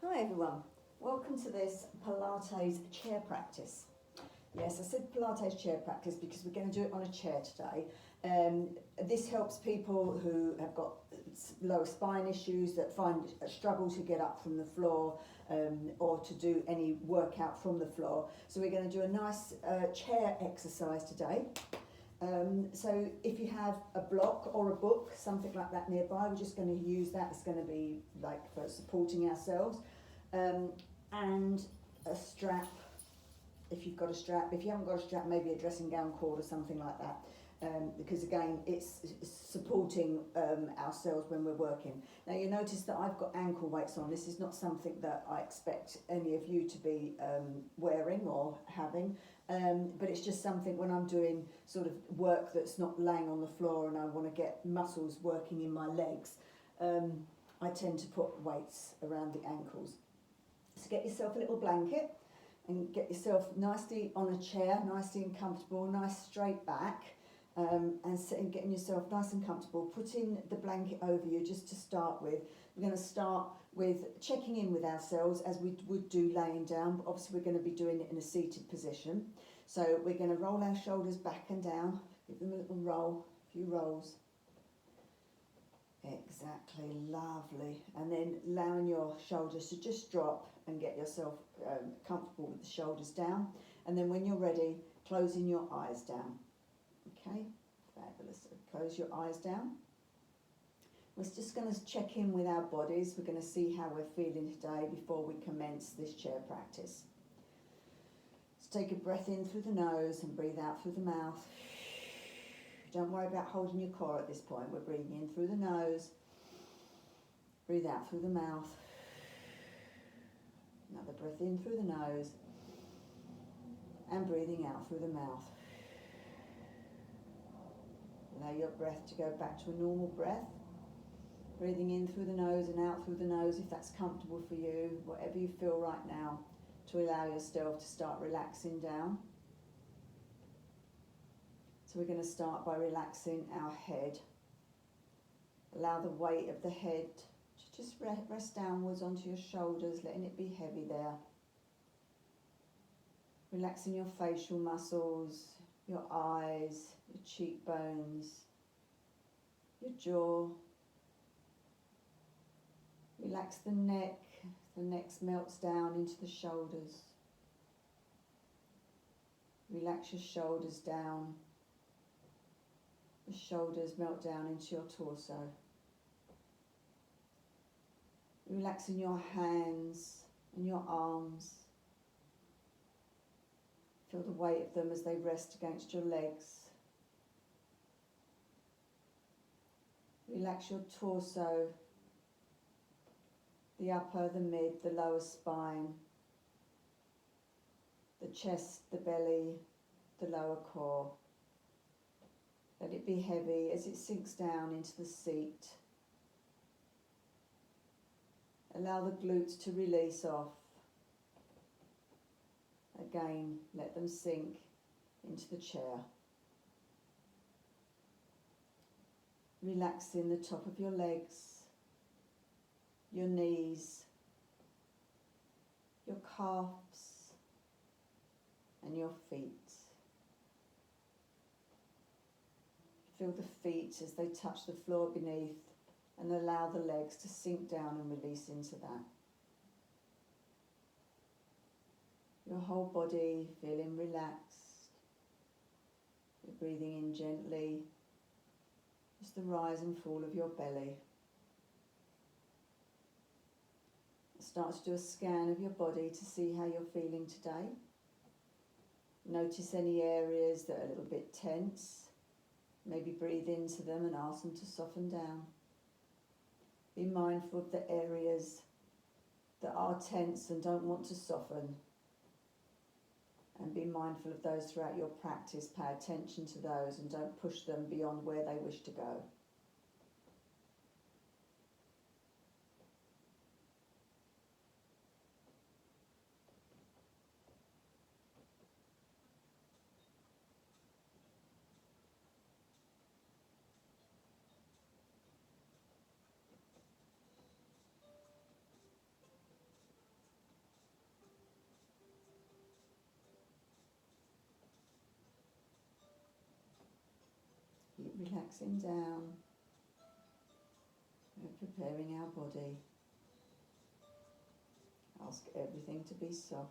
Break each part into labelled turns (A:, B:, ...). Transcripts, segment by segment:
A: Hi everyone, welcome to this Pilates chair practice. Yes, I said Pilates chair practice because we're going to do it on a chair today. This helps people who have got lower spine issues that find a struggle to get up from the floor or to do any workout from the floor. So we're going to do a nice chair exercise today. So if you have a block or a book, something like that nearby, we're just going to use that. It's going to be like for supporting ourselves. And a strap, if you've got a strap. If you haven't got a strap, maybe a dressing gown cord or something like that. Because again, it's supporting ourselves when we're working. Now you notice that I've got ankle weights on. This is not something that I expect any of you to be wearing or having. But it's just something when I'm doing sort of work that's not laying on the floor and I want to get muscles working in my legs, I tend to put weights around the ankles. So get yourself a little blanket and get yourself nicely on a chair, nicely and comfortable, nice straight back, and sitting, getting yourself nice and comfortable. Putting the blanket over you just to start with. We're going to start with checking in with ourselves as we would do laying down, but obviously we're going to be doing it in a seated position. So we're going to roll our shoulders back and down, give them a little roll, a few rolls. Exactly, lovely. And then allowing your shoulders to just drop and get yourself comfortable with the shoulders down. And then when you're ready, closing your eyes down. Okay, fabulous. So close your eyes down. We're just going to check in with our bodies. We're going to see how we're feeling today before we commence this chair practice. So take a breath in through the nose and breathe out through the mouth. Don't worry about holding your core at this point. We're breathing in through the nose, breathe out through the mouth. Another breath in through the nose and breathing out through the mouth. Allow your breath to go back to a normal breath. Breathing in through the nose and out through the nose if that's comfortable for you, whatever you feel right now, to allow yourself to start relaxing down. So we're going to start by relaxing our head. Allow the weight of the head to just rest downwards onto your shoulders, letting it be heavy there. Relaxing your facial muscles, your eyes, your cheekbones, your jaw. Relax the neck melts down into the shoulders. Relax your shoulders down. The shoulders melt down into your torso. Relaxing your hands and your arms. Feel the weight of them as they rest against your legs. Relax your torso, the upper, the mid, the lower spine, the chest, the belly, the lower core. Let it be heavy as it sinks down into the seat. Allow the glutes to release off. Again, let them sink into the chair. Relaxing the top of your legs, your knees, your calves, and your feet. Feel the feet as they touch the floor beneath and allow the legs to sink down and release into that. Your whole body feeling relaxed. You're breathing in gently, just the rise and fall of your belly. Start to do a scan of your body to see how you're feeling today. Notice any areas that are a little bit tense. Maybe breathe into them and ask them to soften down. Be mindful of the areas that are tense and don't want to soften. And be mindful of those throughout your practice. Pay attention to those and don't push them beyond where they wish to go. relaxing down. We're preparing our body. Ask everything to be soft.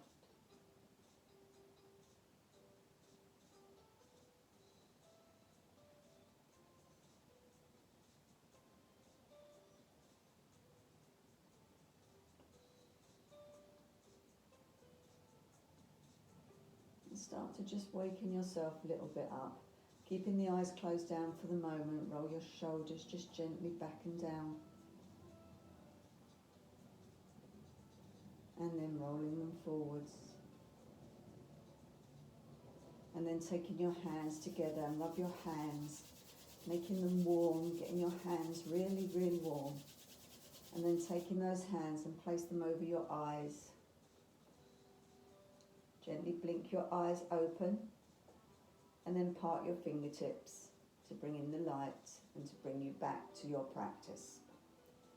A: And start to just waken yourself a little bit up. Keeping the eyes closed down for the moment. Roll your shoulders just gently back and down. And then rolling them forwards. And then taking your hands together, and rub your hands, making them warm, getting your hands really, really warm. And then taking those hands and place them over your eyes. Gently blink your eyes open, and then part your fingertips to bring in the light and to bring you back to your practice.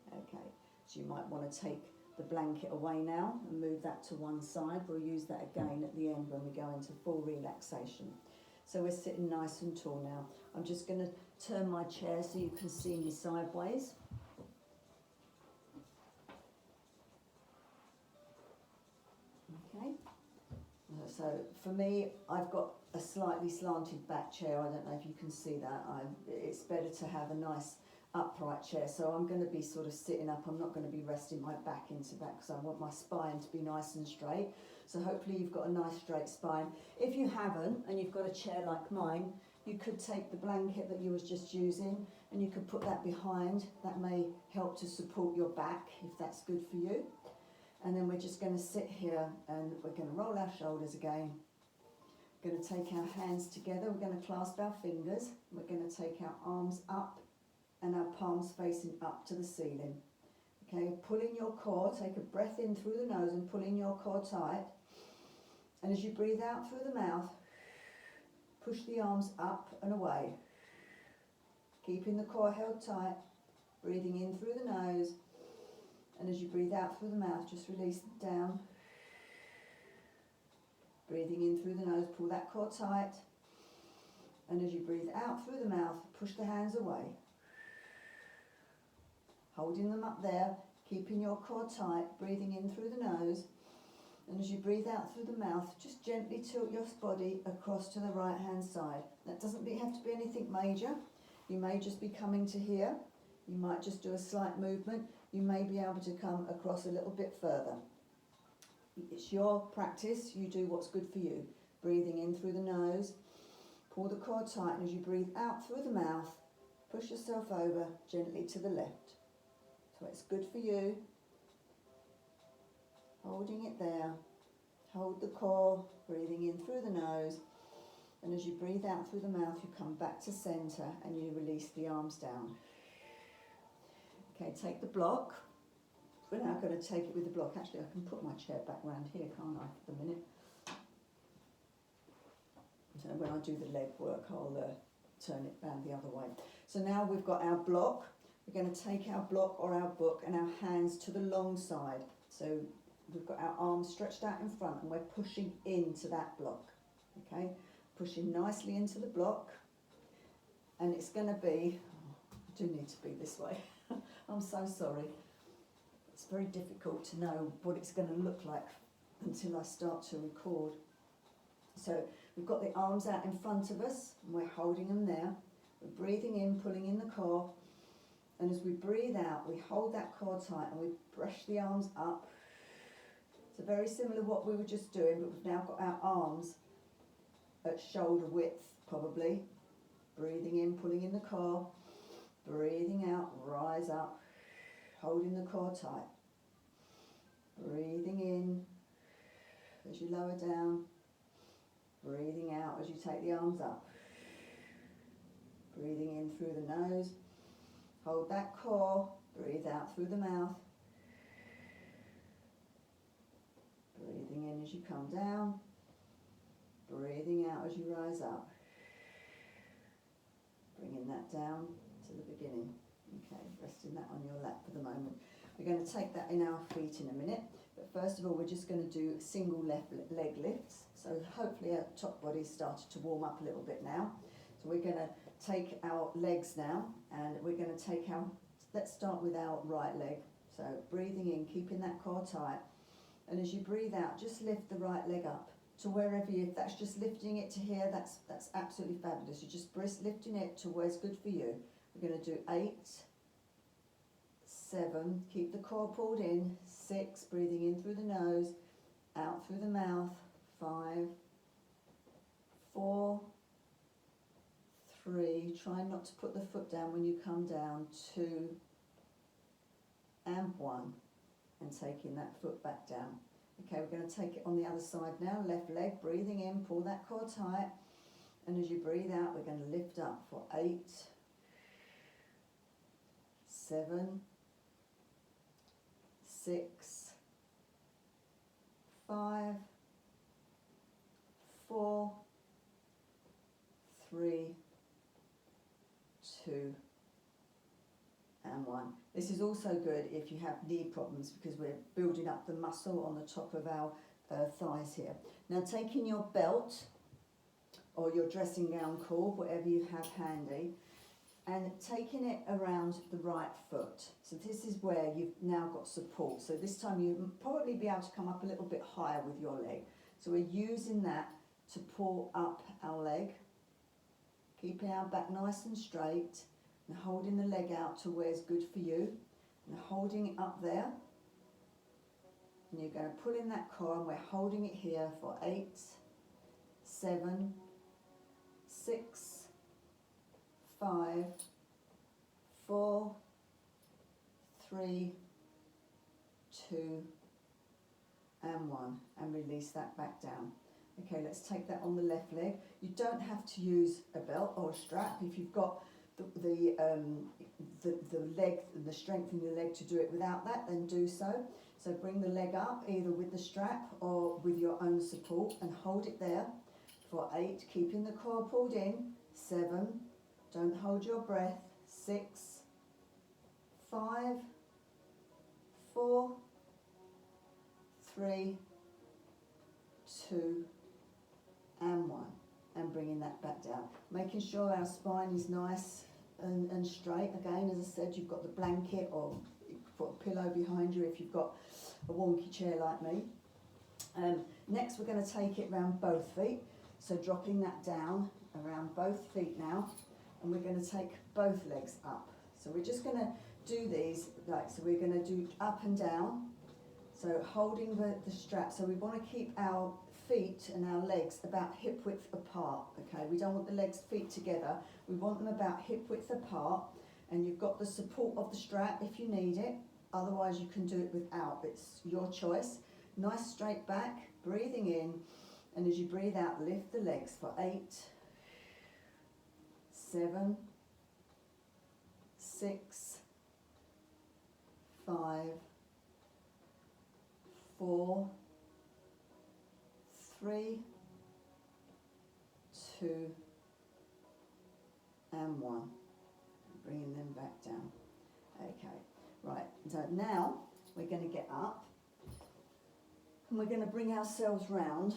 A: Okay, so you might want to take the blanket away now and move that to one side. We'll use that again at the end when we go into full relaxation. So we're sitting nice and tall now. I'm just going to turn my chair so you can see me sideways. Okay. So for me, I've got a slightly slanted back chair. I don't know if you can see that. It's better to have a nice upright chair, so I'm going to be sort of sitting up. I'm not going to be resting my back into that because I want my spine to be nice and straight. So hopefully you've got a nice straight spine. If you haven't, and you've got a chair like mine, you could take the blanket that you was just using and you could put that behind. That may help to support your back if that's good for you. And then we're just going to sit here and we're going to roll our shoulders again. We're going to take our hands together. We're going to clasp our fingers. We're going to take our arms up and our palms facing up to the ceiling. Okay, pull in your core, take a breath in through the nose and pull in your core tight. And as you breathe out through the mouth, push the arms up and away. Keeping the core held tight, breathing in through the nose. And as you breathe out through the mouth, just release them down. Breathing in through the nose, pull that core tight. And as you breathe out through the mouth, push the hands away. Holding them up there, keeping your core tight, breathing in through the nose. And as you breathe out through the mouth, just gently tilt your body across to the right hand side. That doesn't have to be anything major. You may just be coming to here. You might just do a slight movement. You may be able to come across a little bit further. It's your practice. You do what's good for you. Breathing in through the nose, pull the core tight, and as you breathe out through the mouth, push yourself over gently to the left. So it's good for you. Holding it there. Hold the core, breathing in through the nose, and as you breathe out through the mouth, you come back to center and you release the arms down. Okay, take the block. We're now going to take it with the block. Actually, I can put my chair back around here, can't I, for the minute? So when I do the leg work, I'll turn it round the other way. So now we've got our block. We're going to take our block or our book and our hands to the long side. So we've got our arms stretched out in front and we're pushing into that block. Okay, pushing nicely into the block. And it's going to be, I do need to be this way. I'm so sorry. It's very difficult to know what it's going to look like until I start to record. So we've got the arms out in front of us and we're holding them there. We're breathing in, pulling in the core. And as we breathe out, we hold that core tight and we brush the arms up. So very similar to what we were just doing, but we've now got our arms at shoulder width, probably. Breathing in, pulling in the core. Breathing out, rise up. Holding the core tight. Breathing in as you lower down. Breathing out as you take the arms up. Breathing in through the nose. Hold that core. Breathe out through the mouth. Breathing in as you come down. Breathing out as you rise up. Bringing that down to the beginning. Okay, resting that on your lap for the moment. We're going to take that in our feet in a minute, but first of all we're just going to do single left leg lifts. So hopefully our top body's started to warm up a little bit now. So we're going to take our legs now, and we're going to take our, let's start with our right leg. So breathing in, keeping that core tight, and as you breathe out, just lift the right leg up to wherever you, if that's just lifting it to here, that's absolutely fabulous. You're just lifting it to where's good for you. We're going to do 8, 7, keep the core pulled in, 6, breathing in through the nose, out through the mouth, 5, 4, 3, try not to put the foot down when you come down, 2, and 1, and taking that foot back down. Okay, we're going to take it on the other side now, left leg, breathing in, pull that core tight, and as you breathe out, we're going to lift up for 8, 7, 6, 5, 4, 3, 2, and 1. This is also good if you have knee problems, because we're building up the muscle on the top of our thighs here. Now taking your belt or your dressing gown cord, whatever you have handy, and taking it around the right foot. So this is where you've now got support. So this time you'll probably be able to come up a little bit higher with your leg. So we're using that to pull up our leg, keeping our back nice and straight, and holding the leg out to where's good for you, and holding it up there. And you're going to pull in that core, and we're holding it here for 8, 7, 6, 5, 4, 3, 2, and 1, and release that back down. Okay, let's take that on the left leg. You don't have to use a belt or a strap. If you've got the leg, the strength in your leg to do it without that, then do so. So bring the leg up either with the strap or with your own support, and hold it there for 8, keeping the core pulled in, 7, don't hold your breath, 6, 5, 4, 3, 2, and 1, and bringing that back down. Making sure our spine is nice and straight. Again, as I said, you've got the blanket, or you can put a pillow behind you if you've got a wonky chair like me. Next we're going to take it around both feet, so dropping that down around both feet now, and we're going to take both legs up. So we're just going to do these, like, so we're going to do up and down, so holding the strap. So we want to keep our feet and our legs about hip width apart. Okay, we don't want the legs, feet together, we want them about hip width apart, and you've got the support of the strap if you need it, otherwise you can do it without, it's your choice. Nice straight back, breathing in, and as you breathe out, lift the legs for 8, 7, 6, 5, 4, 3, 2, and 1. Bringing them back down. Okay, right, so now we're going to get up, and we're going to bring ourselves round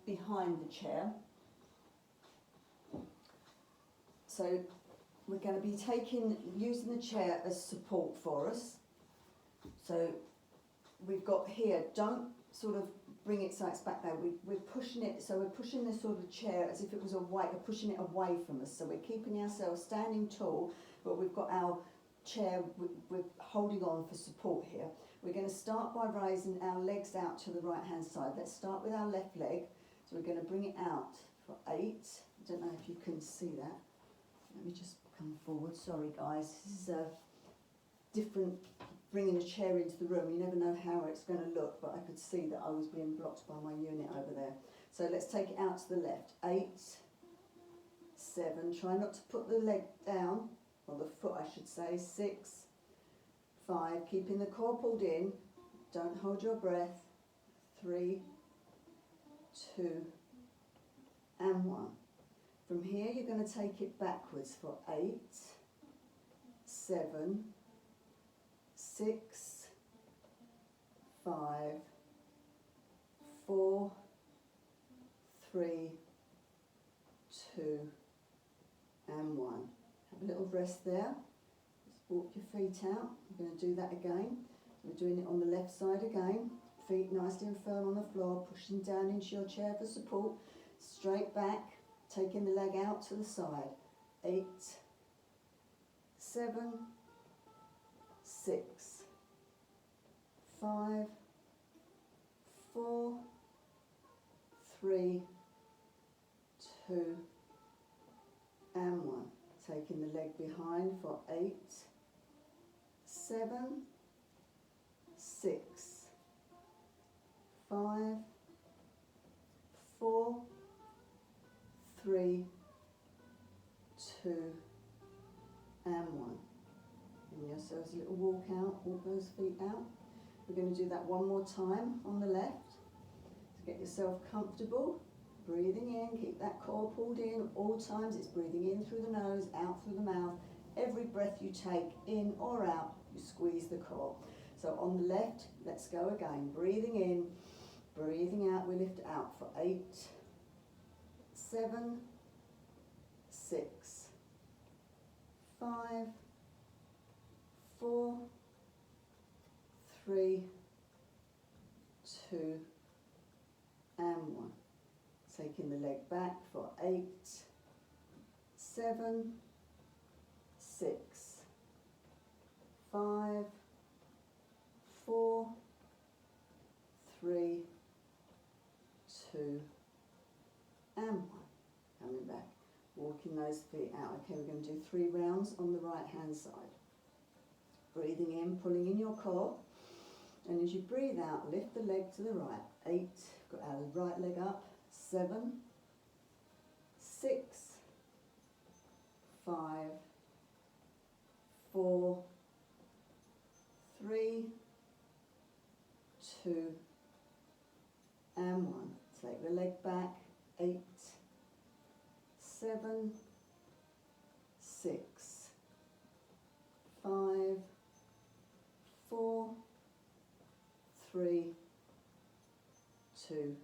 A: behind the chair. So we're going to be using the chair as support for us. So we've got here, don't sort of bring it so it's back there. We're pushing it, so we're pushing this sort of chair as if it was we're pushing it away from us. So we're keeping ourselves standing tall, but we've got our chair, we're holding on for support here. We're going to start by raising our legs out to the right hand side. Let's start with our left leg. So we're going to bring it out for 8. I don't know if you can see that. Let me just come forward. Sorry guys, this is a different, bringing a chair into the room. You never know how it's going to look, but I could see that I was being blocked by my unit over there. So let's take it out to the left. 8, 7, try not to put the leg down, or the foot I should say. 6, 5, keeping the core pulled in, don't hold your breath. 3, 2, and 1. From here you're going to take it backwards for 8, 7, 6, 5, 4, 3, 2, and 1. Have a little rest there. Just walk your feet out. We're going to do that again. We're doing it on the left side again. Feet nicely and firm on the floor, pushing down into your chair for support. Straight back, taking the leg out to the side. 8, 7, 6, 5, 4, 3, 2, and 1. Taking the leg behind for 8, 7, 6, 5, 4, 3, 2, and 1. Give yourselves a little walk out, walk those feet out. We're going to do that one more time on the left. So get yourself comfortable, breathing in, keep that core pulled in all times. It's breathing in through the nose, out through the mouth. Every breath you take in or out, you squeeze the core. So on the left, let's go again. Breathing in, breathing out, we lift out for 8, 7, 6, 5, 4, 3, 2, and 1. Taking the leg back for 8, 7, 6, 5, 4, 3, 2, and 1. Coming back, walking those feet out. Okay, we're going to do 3 rounds on the right hand side. Breathing in, pulling in your core, and as you breathe out, lift the leg to the right. 8, got our right leg up. 7, 6, 5, 4, 3, 2, and 1. Take the leg back. 8, 7, 6, 5, 4, 3, 2,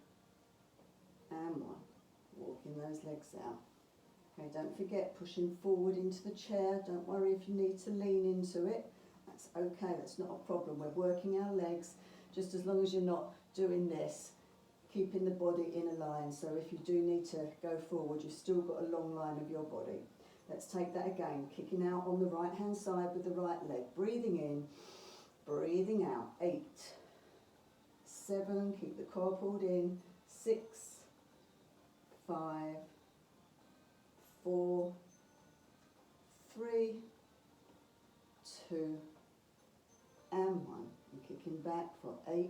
A: and 1. Walking those legs out. Okay, don't forget pushing forward into the chair. Don't worry if you need to lean into it. That's okay, that's not a problem. We're working our legs just as long as you're not doing this, keeping the body in a line. So if you do need to go forward, you've still got a long line of your body. Let's take that again. Kicking out on the right hand side with the right leg. Breathing in, breathing out. 8, 7, keep the core pulled in. 6, 5, 4, 3, 2, and 1. And kicking back for 8,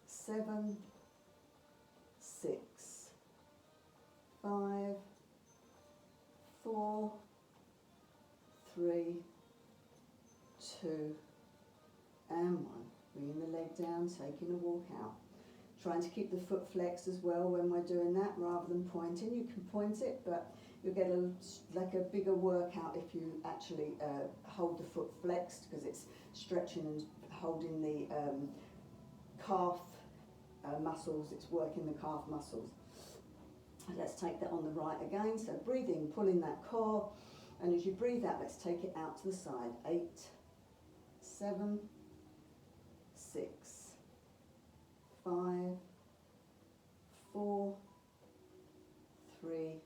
A: 7, 6, 5, 4, 3, 2, and 1. Bringing the leg down, taking a walk out. Trying to keep the foot flexed as well when we're doing that, rather than pointing. You can point it, but you'll get like a bigger workout if you actually hold the foot flexed, because it's stretching and holding the calf muscles. It's working the calf muscles. Let's take that on the right again. So breathing, pulling that core, and as you breathe out, let's take it out to the side. 8, 7, 6, 5, 4, 3,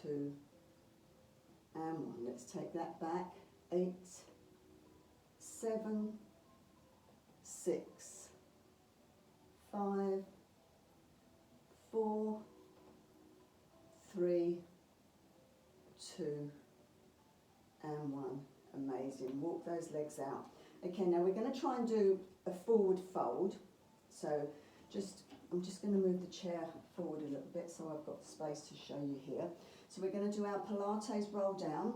A: 2, and 1. Let's take that back. 8, 7, 6, 5, 4, 3, 2, and 1. Amazing. Walk those legs out. Okay, now we're going to try and do a forward fold. So I'm just going to move the chair forward a little bit so I've got the space to show you here. So we're going to do our Pilates roll down.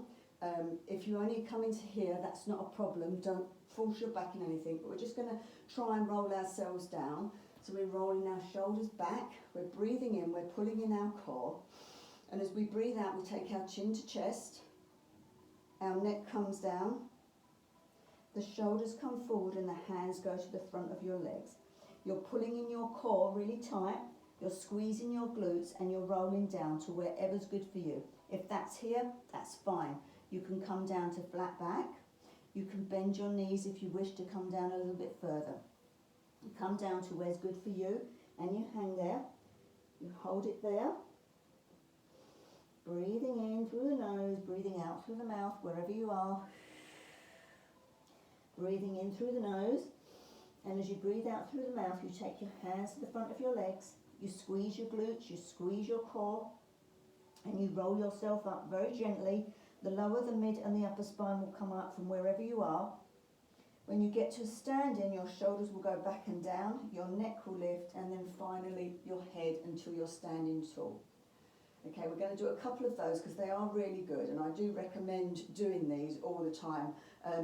A: If you only come into here, that's not a problem. Don't force your back in anything, but we're just going to try and roll ourselves down. So we're rolling our shoulders back, we're breathing in, we're pulling in our core. And as we breathe out, we take our chin to chest, our neck comes down, the shoulders come forward and the hands go to the front of your legs. You're pulling in your core really tight. You're squeezing your glutes and you're rolling down to wherever's good for you. If that's here, that's fine. You can come down to flat back. You can bend your knees if you wish to come down a little bit further. You come down to where's good for you and you hang there. You hold it there. Breathing in through the nose, breathing out through the mouth, wherever you are. Breathing in through the nose. And as you breathe out through the mouth, you take your hands to the front of your legs. You squeeze your glutes, you squeeze your core. And you roll yourself up very gently. The lower, the mid and the upper spine will come up from wherever you are. When you get to standing, your shoulders will go back and down, your neck will lift, and then finally your head until you're standing tall. Okay, we're going to do a couple of those because they are really good, and I do recommend doing these all the time.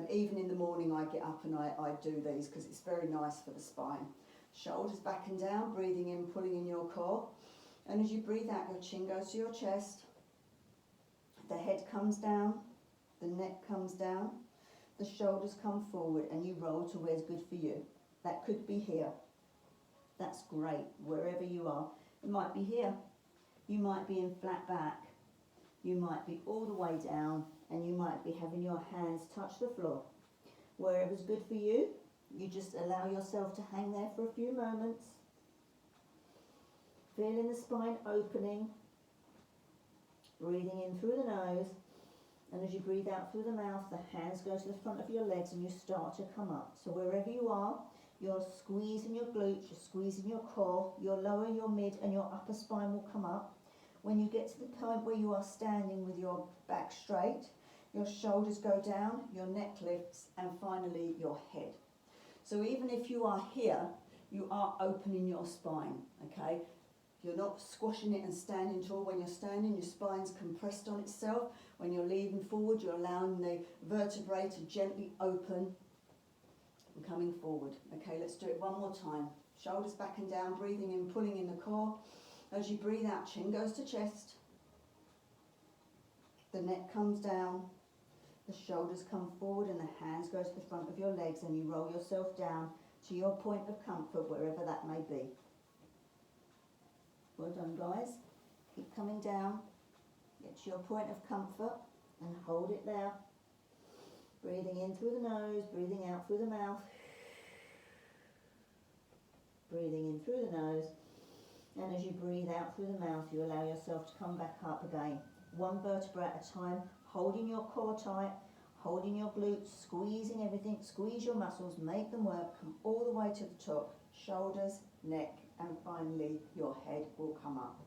A: Even in the morning I get up and I do these because it's very nice for the spine. Shoulders back and down, breathing in, pulling in your core. And as you breathe out, your chin goes to your chest. The head comes down, the neck comes down, the shoulders come forward, and you roll to where's good for you. That could be here. That's great, wherever you are. It might be here. You might be in flat back. You might be all the way down, and you might be having your hands touch the floor. Wherever's good for you, you just allow yourself to hang there for a few moments. Feeling the spine opening. Breathing in through the nose, and as you breathe out through the mouth, the hands go to the front of your legs and you start to come up. So wherever you are, you're squeezing your glutes, you're squeezing your core, your lower, your mid and your upper spine will come up. When you get to the point where you are standing with your back straight, your shoulders go down, your neck lifts, and finally your head. So even if you are here, you are opening your spine, okay? You're not squashing it and standing tall. When you're standing, your spine's compressed on itself. When you're leaning forward, you're allowing the vertebrae to gently open and coming forward. Okay, let's do it one more time. Shoulders back and down, breathing in, pulling in the core. As you breathe out, chin goes to chest. The neck comes down. The shoulders come forward and the hands go to the front of your legs, and you roll yourself down to your point of comfort, wherever that may be. Well done, guys. Keep coming down. Get to your point of comfort and hold it there. Breathing in through the nose, breathing out through the mouth. Breathing in through the nose. And as you breathe out through the mouth, you allow yourself to come back up again. One vertebra at a time, holding your core tight, holding your glutes, squeezing everything, squeeze your muscles, make them work, come all the way to the top, shoulders, neck, and finally your head will come up.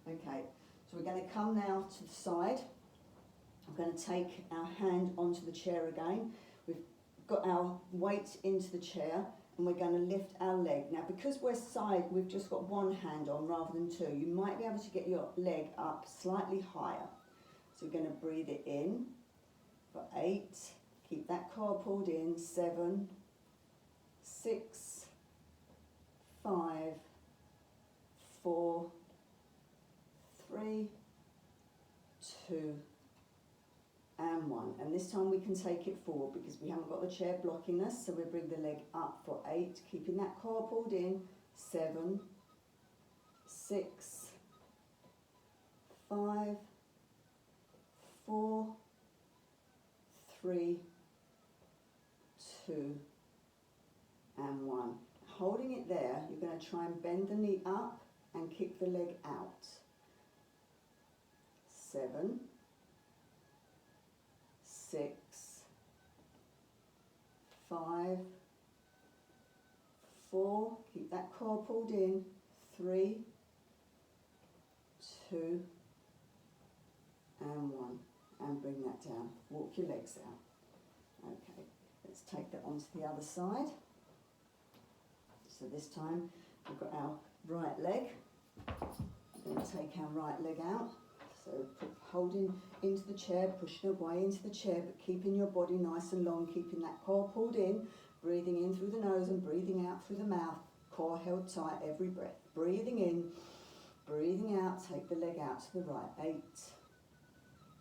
A: Okay, so we're going to come now to the side. We're going to take our hand onto the chair again. We've got our weight into the chair and we're going to lift our leg. Now because we're side, we've just got one hand on rather than two. You might be able to get your leg up slightly higher. So we're going to breathe it in for 8. Keep that core pulled in. 7, 6, 5, 4, 3, 2, and 1. And this time we can take it forward because we haven't got the chair blocking us. So we bring the leg up for 8, keeping that core pulled in. 7, 6, 5, 4, 3, 2, and 1. Holding it there, you're going to try and bend the knee up and kick the leg out. 7, 6, 5, 4, keep that core pulled in. 3, 2, and 1. And bring that down. Walk your legs out. Okay, let's take that onto the other side. So this time we've got our right leg. We're going to take our right leg out. So holding into the chair, pushing away into the chair, but keeping your body nice and long, keeping that core pulled in, breathing in through the nose and breathing out through the mouth. Core held tight every breath. Breathing in, breathing out, take the leg out to the right. 8,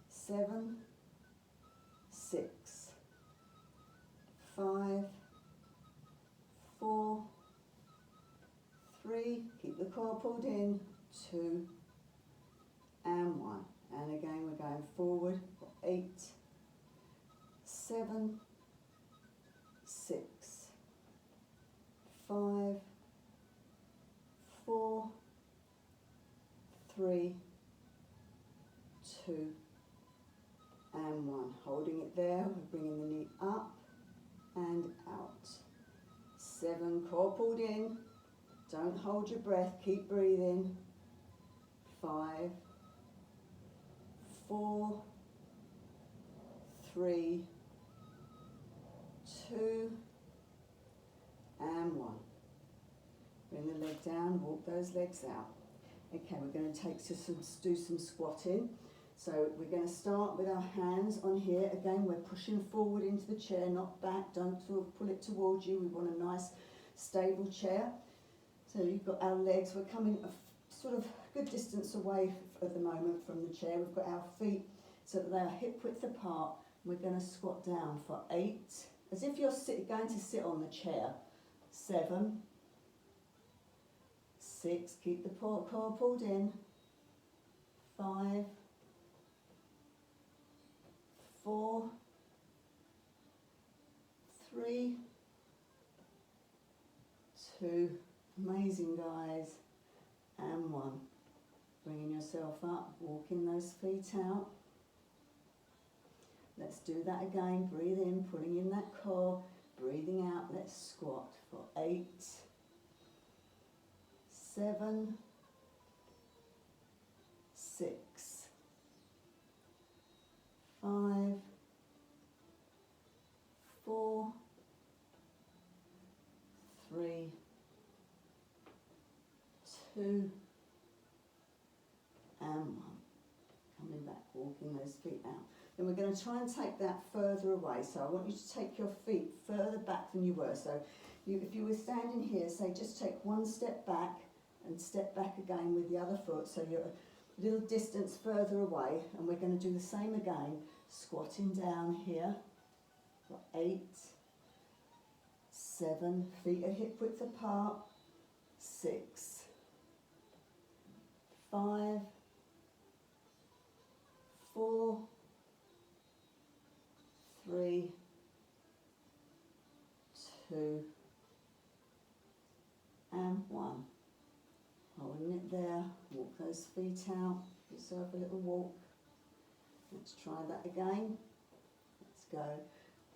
A: 7, 6, 5, 4, 3, keep the core pulled in, 2 and 1. And again we're going forward for 8, 7, 6, 5, 4, 3, 2 and 1. Holding it there, we're bringing the knee up and out. 7, core pulled in, don't hold your breath, keep breathing. 5, 4, 3, 2 and 1. Bring the leg down, walk those legs out. Okay, we're going to do some squatting. So we're going to start with our hands on here. Again, we're pushing forward into the chair, not back. Don't sort of pull it towards you. We want a nice, stable chair. So you've got our legs. We're coming a sort of good distance away at the moment from the chair. We've got our feet so that they are hip width apart. We're going to squat down for 8, as if you're going to sit on the chair. 7, 6, keep the core pulled in. 5, 4, 3, 2, amazing guys, and 1. Bringing yourself up, walking those feet out. Let's do that again. Breathe in, pulling in that core, breathing out. Let's squat for 8, 7, 6, 5, 4, 3, 2 and 1. Coming back, walking those feet out. Then we're going to try and take that further away. So I want you to take your feet further back than you were. So if you were standing here, say just take one step back and step back again with the other foot. So you're a little distance further away. And we're going to do the same again, squatting down here for 8, 7, feet are hip width apart, 6, 5, 4, 3, 2 and 1. Holding it there, walk those feet out, give yourself a little walk. Let's try that again. Let's go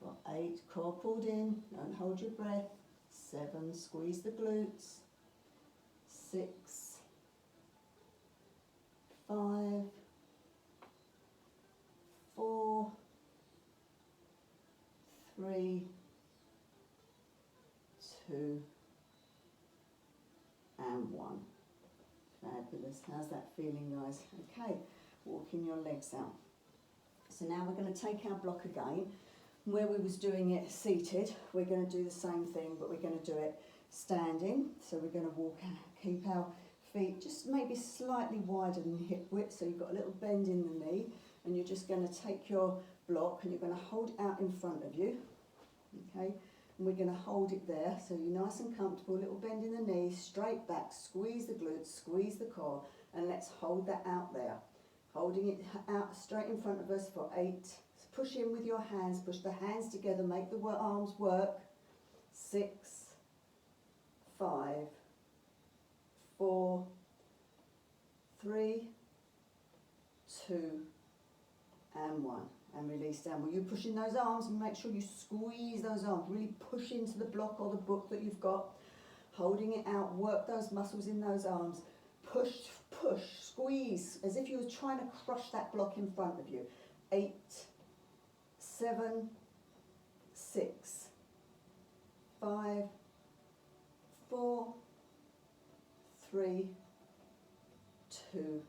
A: for 8, core pulled in, don't hold your breath. 7, squeeze the glutes. 6, 5, 4, 3, 2 and 1. Fabulous. How's that feeling, guys? Okay, walking your legs out. So now we're going to take our block again. Where we was doing it seated, we're going to do the same thing, but we're going to do it standing. So we're going to walk, keep our feet just maybe slightly wider than hip width, so you've got a little bend in the knee, and you're just going to take your block and you're going to hold it out in front of you. Okay, and we're going to hold it there, so you're nice and comfortable, little bend in the knee, straight back, squeeze the glutes, squeeze the core, and let's hold that out there. Holding it out straight in front of us for 8. Push in with your hands, push the hands together, make the arms work. 6, 5, 4, 3, 2 and 1. And release down. Will you push in those arms and make sure you squeeze those arms, really push into the block or the book that you've got. Holding it out, work those muscles in those arms. Push, push, squeeze, as if you were trying to crush that block in front of you. 8, 7, 6, 5, 4, 3, 2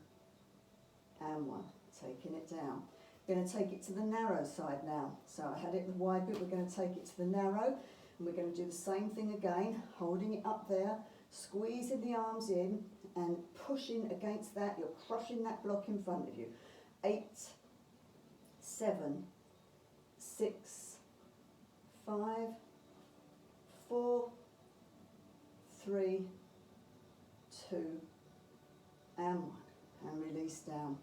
A: and 1. Taking it down. We're going to take it to the narrow side now. So I had it the wide bit, we're going to take it to the narrow, and we're going to do the same thing again, holding it up there, squeezing the arms in and pushing against that. You're crushing that block in front of you. 8, 7, 6, 5, 4, 3, 2 2, and 1. And release down.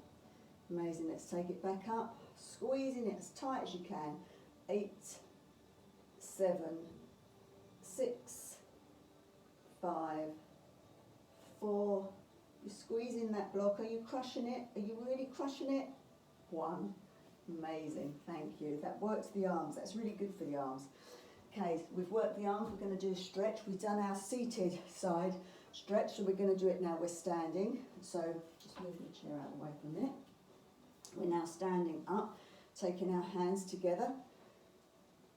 A: Amazing. Let's take it back up, squeezing it as tight as you can. 8, 7, 6, 5, 4. You're squeezing that block. Are you crushing it? Are you really crushing it? 1. Amazing. Thank you. That works the arms. That's really good for the arms. Okay, we've worked the arms. We're going to do a stretch. We've done our seated side stretch, so we're going to do it now. We're standing. So just move the chair out of the way for a minute. We're now standing up, taking our hands together,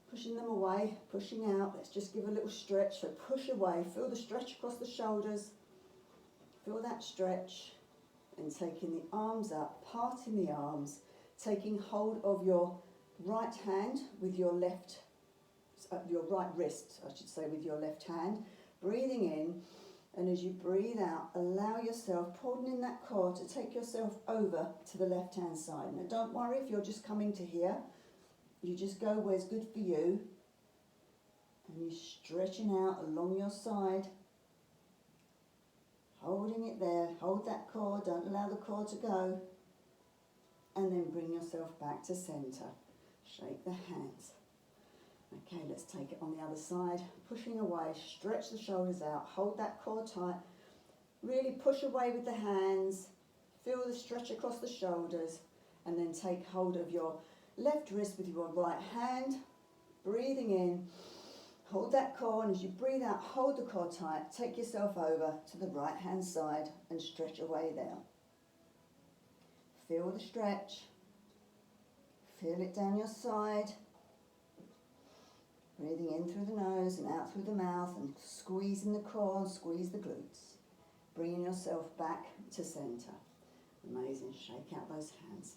A: pushing them away, pushing out. Let's just give a little stretch. So push away, feel the stretch across the shoulders, feel that stretch, and taking the arms up, parting the arms, taking hold of your right hand with your left, your right wrist, I should say, with your left hand, breathing in. And as you breathe out, allow yourself, pulling in that core, to take yourself over to the left-hand side. Now, don't worry if you're just coming to here. You just go where's good for you. And you're stretching out along your side. Holding it there. Hold that core. Don't allow the core to go. And then bring yourself back to centre. Shake the hands. Okay, let's take it on the other side. Pushing away, stretch the shoulders out, hold that core tight. Really push away with the hands, feel the stretch across the shoulders, and then take hold of your left wrist with your right hand. Breathing in, hold that core, and as you breathe out, hold the core tight. Take yourself over to the right hand side and stretch away there. Feel the stretch. Feel it down your side. Breathing in through the nose and out through the mouth, and squeezing the core and squeeze the glutes. Bringing yourself back to centre. Amazing. Shake out those hands.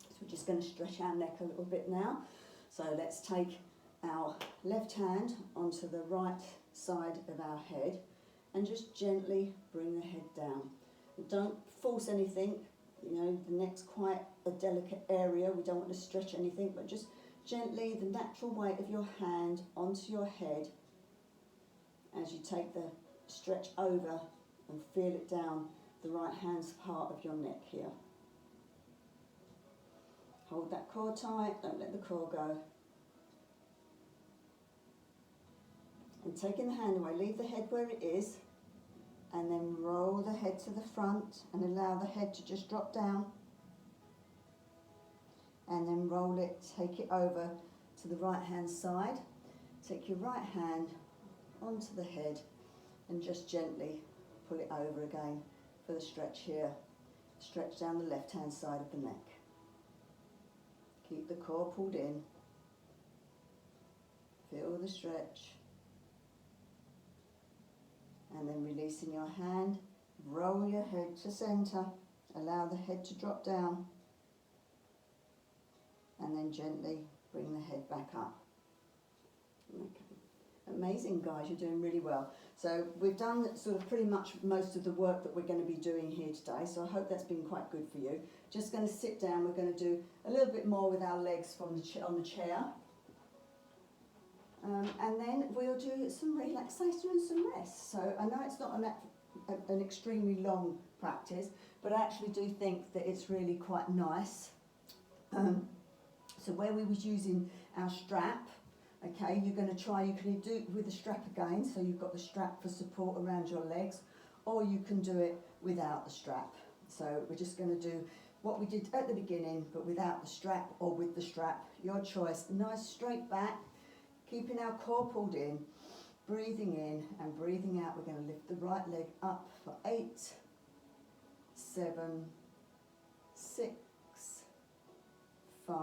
A: So we're just going to stretch our neck a little bit now. So let's take our left hand onto the right side of our head and just gently bring the head down. Don't force anything. You know, the neck's quite a delicate area. We don't want to stretch anything, but just gently, the natural weight of your hand onto your head as you take the stretch over and feel it down the right hand's part of your neck here. Hold that core tight, don't let the core go. And taking the hand away, leave the head where it is, and then roll the head to the front and allow the head to just drop down. And then roll it, take it over to the right hand side. Take your right hand onto the head and just gently pull it over again for the stretch here. Stretch down the left hand side of the neck. Keep the core pulled in. Feel the stretch. And then releasing your hand, roll your head to centre. Allow the head to drop down. And then gently bring the head back up. Okay. Amazing, guys, you're doing really well. So we've done sort of pretty much most of the work that we're going to be doing here today, so I hope that's been quite good for you. Just going to sit down. We're going to do a little bit more with our legs from on the chair. And then we'll do some relaxation and some rest. So I know it's not an extremely long practice, but I actually do think that it's really quite nice. So where we was using our strap, okay, you're going to try, you can do it with the strap again, so you've got the strap for support around your legs, or you can do it without the strap. So we're just going to do what we did at the beginning, but without the strap or with the strap, your choice. Nice straight back, keeping our core pulled in, breathing in and breathing out. We're going to lift the right leg up for 8, 7, 6, 5,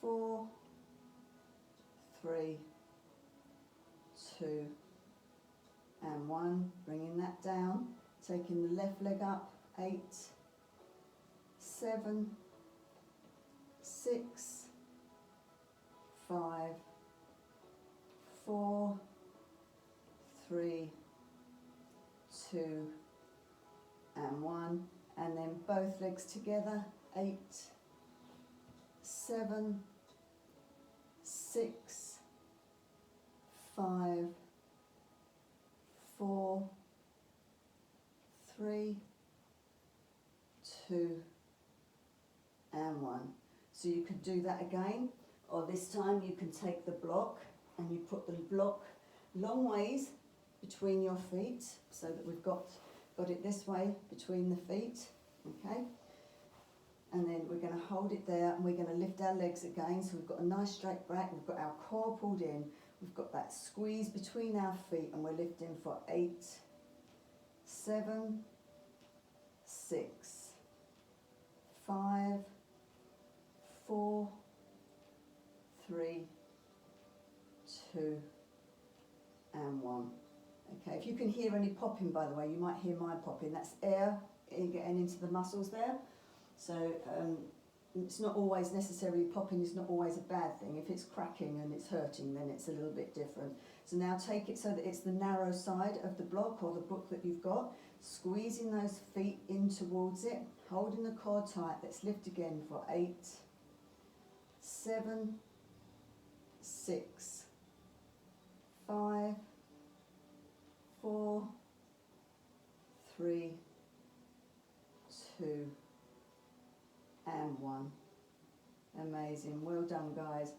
A: 4, 3, 2, and 1. Bringing that down, taking the left leg up, 8, 7, 6, 5, 4, 3, 2, and 1. And then both legs together, 8, 7, 6, 5, 4, 3, 2, and 1. So you could do that again, or this time you can take the block and you put the block long ways between your feet, so that we've got it this way between the feet, okay? And then we're going to hold it there, and we're going to lift our legs again, so we've got a nice straight back, we've got our core pulled in, we've got that squeeze between our feet, and we're lifting for 8, 7, 6, 5, 4, 3, 2, and 1. Okay, if you can hear any popping, by the way, you might hear my popping. That's air getting into the muscles there. So it's not always necessarily, popping is not always a bad thing. If it's cracking and it's hurting, then it's a little bit different. So now take it so that it's the narrow side of the block or the book that you've got, squeezing those feet in towards it, holding the core tight. Let's lift again for 8, 7, 6, 5, 4, 3, 2, and 1. Amazing. Well done, guys.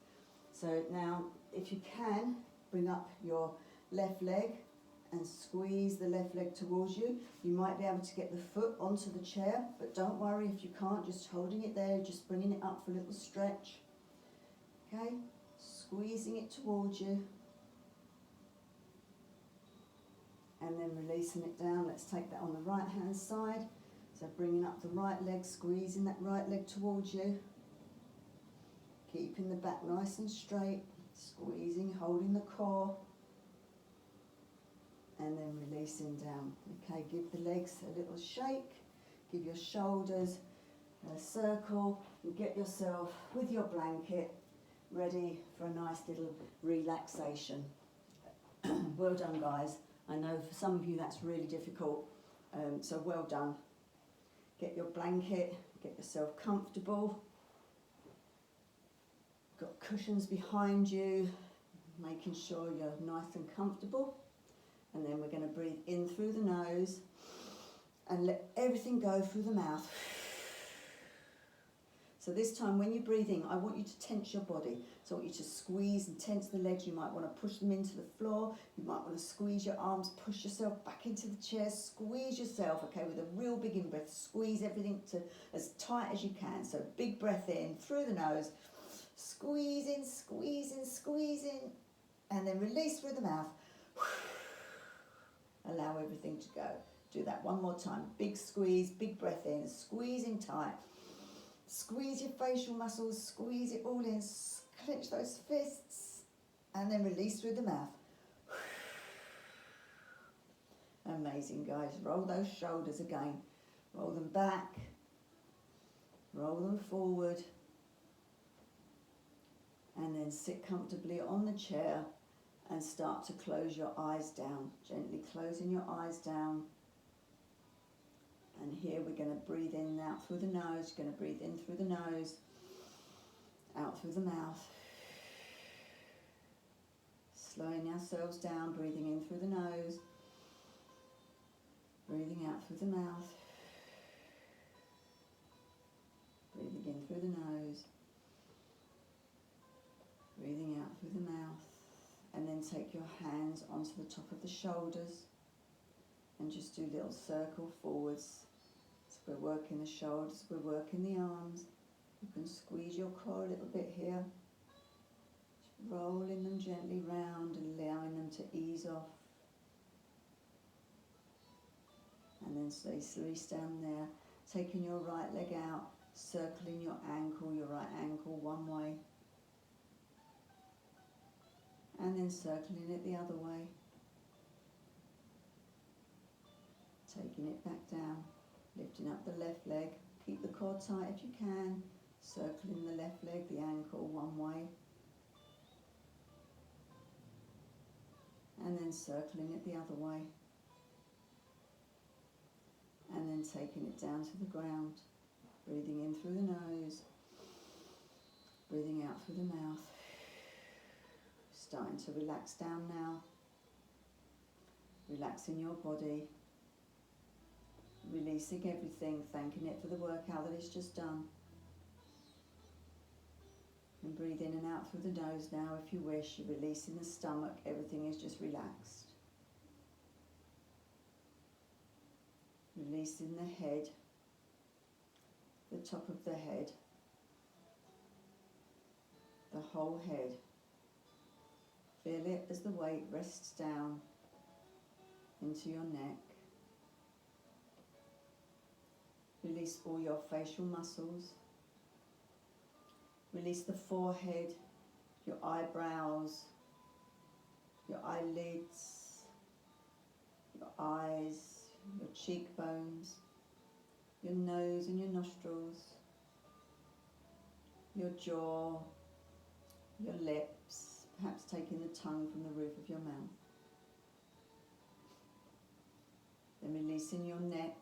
A: So now, if you can, bring up your left leg and squeeze the left leg towards you. You might be able to get the foot onto the chair, but don't worry if you can't, just holding it there, just bringing it up for a little stretch. Okay, squeezing it towards you. And then releasing it down. Let's take that on the right hand side. So bringing up the right leg, squeezing that right leg towards you. Keeping the back nice and straight, squeezing, holding the core. And then releasing down. Okay, give the legs a little shake. Give your shoulders a circle. And get yourself with your blanket ready for a nice little relaxation. Well done, guys. I know for some of you that's really difficult, so well done. Get your blanket, get yourself comfortable. Got cushions behind you, making sure you're nice and comfortable. And then we're going to breathe in through the nose and let everything go through the mouth. So this time when you breathe in, I want you to tense your body. So I want you to squeeze and tense the legs. You might want to push them into the floor. You might want to squeeze your arms, push yourself back into the chair, squeeze yourself, okay, with a real big in-breath. Squeeze everything to as tight as you can. So big breath in through the nose, squeezing, squeezing, squeezing, and then release through the mouth. Allow everything to go. Do that one more time. Big squeeze, big breath in, squeezing tight. Squeeze your facial muscles, squeeze it all in, clench those fists, and then release through the mouth. Amazing, guys. Roll those shoulders again. Roll them back, roll them forward, and then sit comfortably on the chair and start to close your eyes down. Gently closing your eyes down. And here we're going to breathe in and out through the nose. You're going to breathe in through the nose, out through the mouth. Slowing ourselves down, breathing in through the nose, breathing out through the mouth, breathing in through the nose, breathing out through the mouth. And then take your hands onto the top of the shoulders and just do a little circle forwards. So we're working the shoulders, we're working the arms. You can squeeze your core a little bit here. Just rolling them gently round and allowing them to ease off. And then slowly stand there, taking your right leg out, circling your right ankle one way. And then circling it the other way. Taking it back down, lifting up the left leg. Keep the core tight if you can. Circling the left leg, the ankle one way. And then circling it the other way. And then taking it down to the ground. Breathing in through the nose. Breathing out through the mouth. Starting to relax down now. Relaxing your body. Releasing everything, thanking it for the workout that it's just done. And breathe in and out through the nose now if you wish. You're releasing the stomach, everything is just relaxed. Releasing the head, the top of the head, the whole head. Feel it as the weight rests down into your neck. Release all your facial muscles. Release the forehead, your eyebrows, your eyelids, your eyes, your cheekbones, your nose and your nostrils, your jaw, your lips, perhaps taking the tongue from the roof of your mouth. Then releasing your neck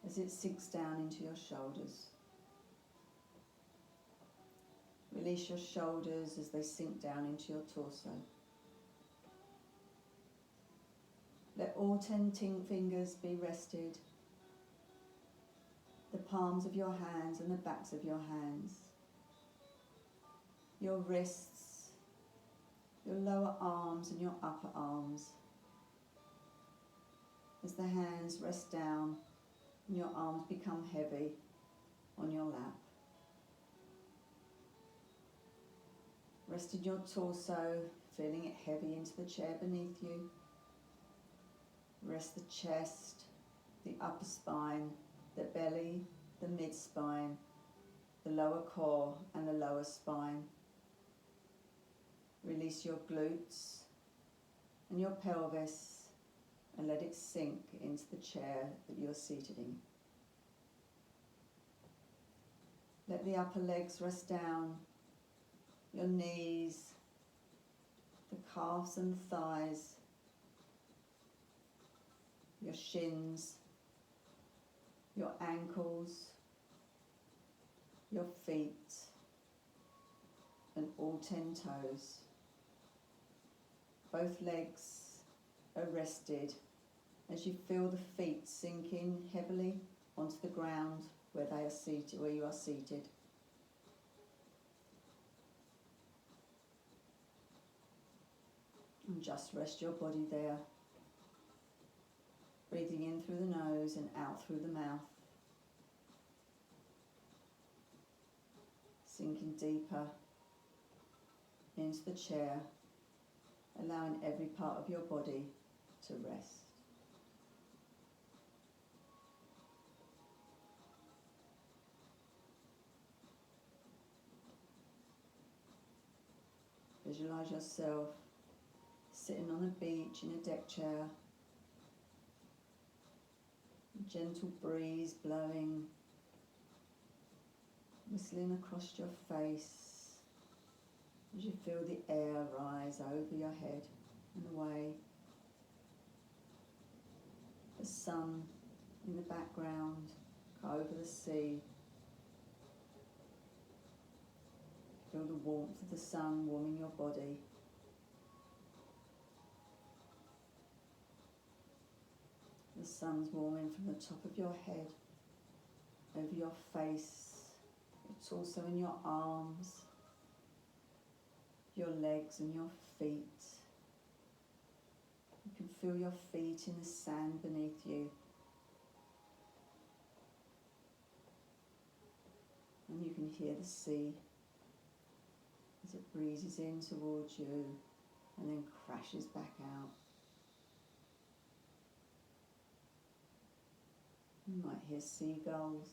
A: as it sinks down into your shoulders. Release your shoulders as they sink down into your torso. Let all 10 fingers be rested. The palms of your hands and the backs of your hands. Your wrists, your lower arms and your upper arms. As the hands rest down and your arms become heavy on your lap. Rest in your torso, feeling it heavy into the chair beneath you. Rest the chest, the upper spine, the belly, the mid-spine, the lower core and the lower spine. Release your glutes and your pelvis and let it sink into the chair that you're seated in. Let the upper legs rest down, your knees, the calves and thighs, your shins, your ankles, your feet, and all 10 toes. Both legs are rested as you feel the feet sinking heavily onto the ground where they are seated, where you are seated. And just rest your body there. Breathing in through the nose and out through the mouth. Sinking deeper into the chair, allowing every part of your body to rest. Visualize yourself sitting on a beach in a deck chair. A gentle breeze blowing, whistling across your face as you feel the air rise over your head and away. The sun in the background, over the sea. Feel the warmth of the sun warming your body. The sun's warming from the top of your head, over your face. It's also in your arms, your legs and your feet. You can feel your feet in the sand beneath you. And you can hear the sea as it breezes in towards you and then crashes back out. You might hear seagulls.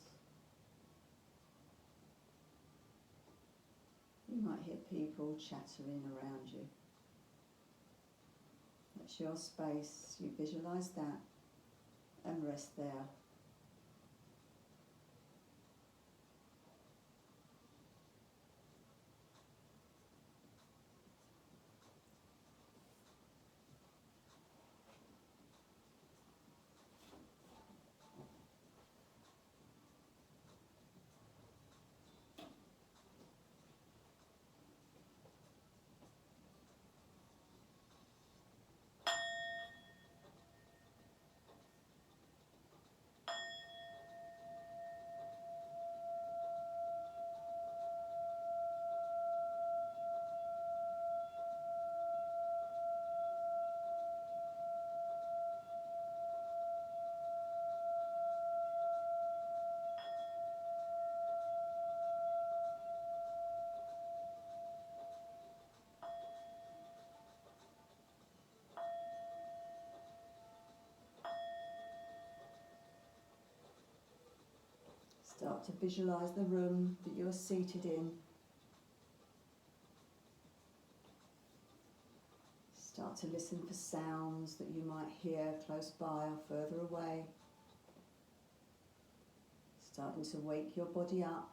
A: You might hear people chattering around you. That's your space. You visualize that and rest there. to visualise the room that you're seated in. Start to listen for sounds that you might hear close by or further away. Starting to wake your body up,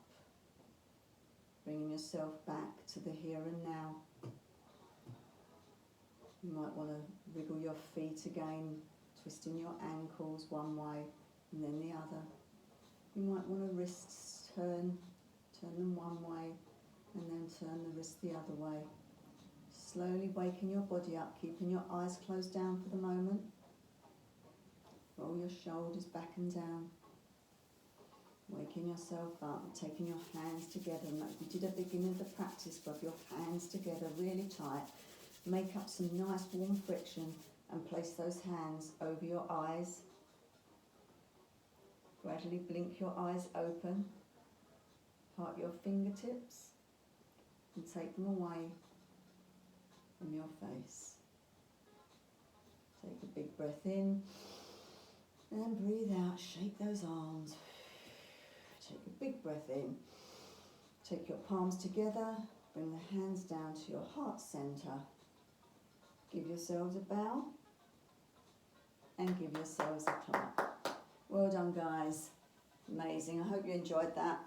A: bringing yourself back to the here and now. You might want to wriggle your feet again, twisting your ankles one way and then the other. You might want to wrists turn them one way and then turn the wrist the other way. Slowly waking your body up, keeping your eyes closed down for the moment. Roll your shoulders back and down. Waking yourself up, taking your hands together, and like we did at the beginning of the practice, rub your hands together really tight. Make up some nice warm friction and place those hands over your eyes. Gradually blink your eyes open, part your fingertips and take them away from your face. Take a big breath in and breathe out, shake those arms. Take a big breath in, take your palms together, bring the hands down to your heart centre. Give yourselves a bow and give yourselves a clap. Well done, guys. Amazing. I hope you enjoyed that.